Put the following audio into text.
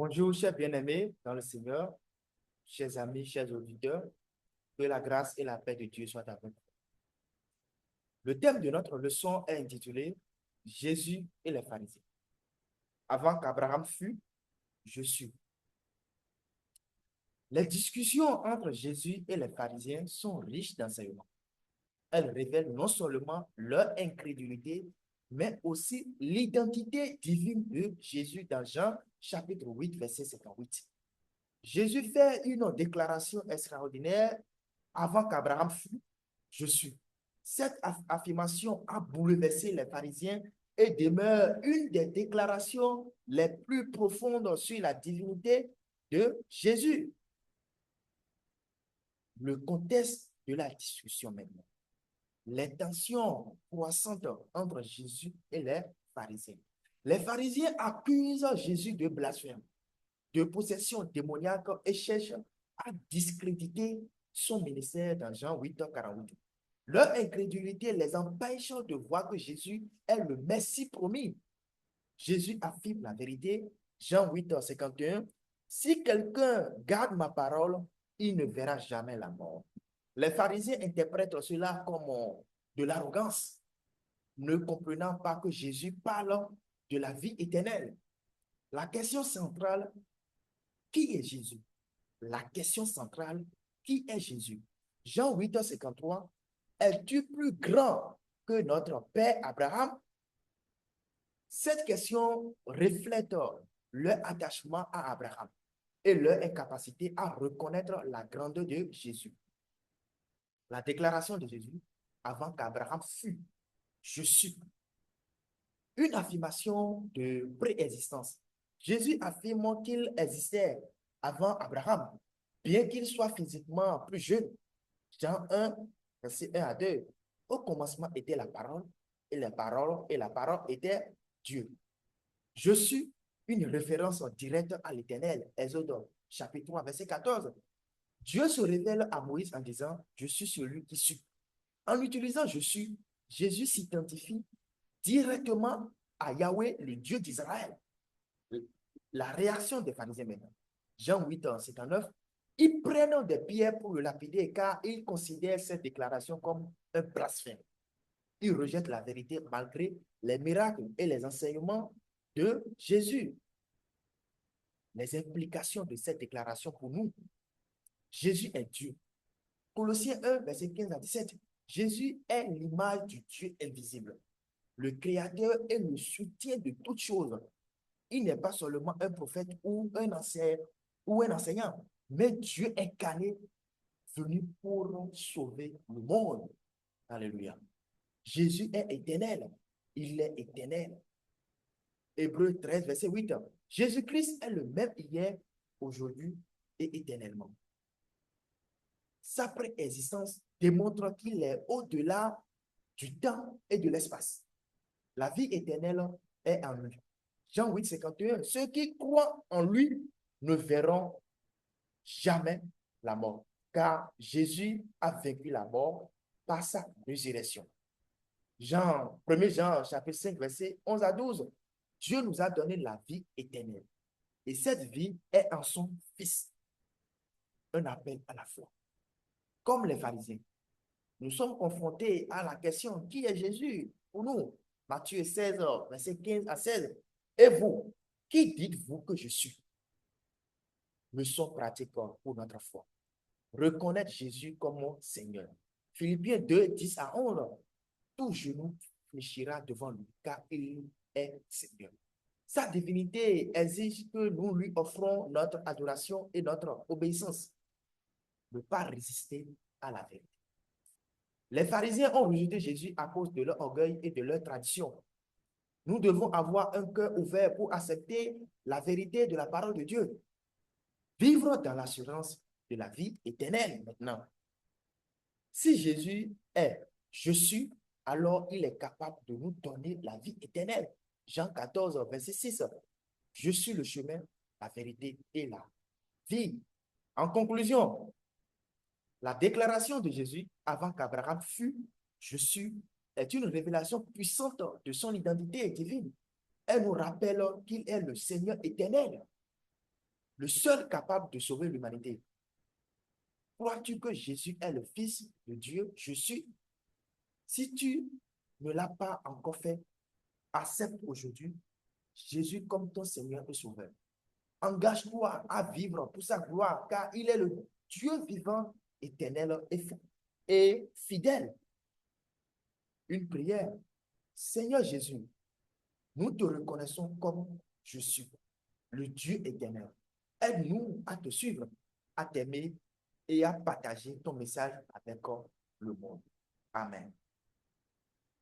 Bonjour, chers bien-aimés dans le Seigneur, chers amis, chers auditeurs, que la grâce et la paix de Dieu soient avec vous. Le thème de notre leçon est intitulé Jésus et les pharisiens. Avant qu'Abraham fût, je suis. Les discussions entre Jésus et les pharisiens sont riches d'enseignements. Elles révèlent non seulement leur incrédulité, mais aussi l'identité divine de Jésus dans Jean chapitre 8, verset 58. Jésus fait une déclaration extraordinaire avant qu'Abraham fût, je suis. Cette affirmation a bouleversé les pharisiens et demeure une des déclarations les plus profondes sur la divinité de Jésus. Le contexte de la discussion maintenant. Les tensions croissantes entre Jésus et les pharisiens. Les pharisiens accusent Jésus de blasphème, de possession démoniaque et cherchent à discréditer son ministère dans Jean 8, 48. Leur incrédulité les empêche de voir que Jésus est le Messie promis. Jésus affirme la vérité, Jean 8, 51. Si quelqu'un garde ma parole, il ne verra jamais la mort. Les pharisiens interprètent cela comme de l'arrogance, ne comprenant pas que Jésus parle de la vie éternelle. La question centrale, qui est Jésus? La question centrale, qui est Jésus? Jean 8, 53. Es-tu plus grand que notre père Abraham? Cette question reflète leur attachement à Abraham et leur incapacité à reconnaître la grandeur de Jésus. La déclaration de Jésus avant qu'Abraham fût, je suis, une affirmation de préexistence. Jésus affirme qu'il existait avant Abraham, bien qu'il soit physiquement plus jeune. Jean 1, verset 1 à 2. Au commencement était la parole, et la parole était Dieu. Je suis une référence directe à l'Éternel. Exode chapitre 3, verset 14. Dieu se révèle à Moïse en disant, je suis celui qui suis. En utilisant je suis, Jésus s'identifie directement à Yahweh, le Dieu d'Israël. La réaction des pharisiens maintenant. Jean 8, 59. Ils prennent des pierres pour le lapider car ils considèrent cette déclaration comme un blasphème. Ils rejettent la vérité malgré les miracles et les enseignements de Jésus. Les implications de cette déclaration pour nous. Jésus est Dieu. Colossiens 1, verset 15 à 17. Jésus est l'image du Dieu invisible. Le Créateur est le soutien de toutes choses. Il n'est pas seulement un prophète ou un enseignant, mais Dieu incarné venu pour sauver le monde. Alléluia. Jésus est éternel. Il est éternel. Hébreux 13, verset 8. Jésus-Christ est le même hier, aujourd'hui et éternellement. Sa préexistence démontre qu'il est au-delà du temps et de l'espace. La vie éternelle est en lui. Jean 8, 51. Ceux qui croient en lui ne verront jamais la mort, car Jésus a vaincu la mort par sa résurrection. 1 Jean, chapitre 5, verset 11 à 12. Dieu nous a donné la vie éternelle. Et cette vie est en son Fils. Un appel à la foi. Comme les pharisiens, nous sommes confrontés à la question, qui est Jésus pour nous? Matthieu 16, verset 15 à 16. Et vous, qui dites-vous que je suis? Leçon pratique pour notre foi. Reconnaître Jésus comme mon Seigneur. Philippiens 2, 10 à 11. Tout genou fléchira devant lui, car il est Seigneur. Sa divinité exige que nous lui offrons notre adoration et notre obéissance. Ne pas résister à la vérité. Les pharisiens ont rejeté Jésus à cause de leur orgueil et de leur tradition. Nous devons avoir un cœur ouvert pour accepter la vérité de la parole de Dieu. Vivre dans l'assurance de la vie éternelle maintenant. Si Jésus est je suis, alors il est capable de nous donner la vie éternelle. Jean 14, verset 6. Je suis le chemin, la vérité et la vie. En conclusion, la déclaration de Jésus avant qu'Abraham fût, je suis, est une révélation puissante de son identité divine. Elle nous rappelle qu'il est le Seigneur éternel. le seul capable de sauver l'humanité. Crois-tu que Jésus est le Fils de Dieu? Je suis. Si tu ne l'as pas encore fait, accepte aujourd'hui Jésus comme ton Seigneur et Sauveur. Engage-toi à vivre pour sa gloire, car il est le Dieu vivant, éternel et fidèle. Une prière. Seigneur Jésus, nous te reconnaissons comme je suis, le Dieu éternel. Aide-nous à te suivre, à t'aimer et à partager ton message avec le monde. Amen.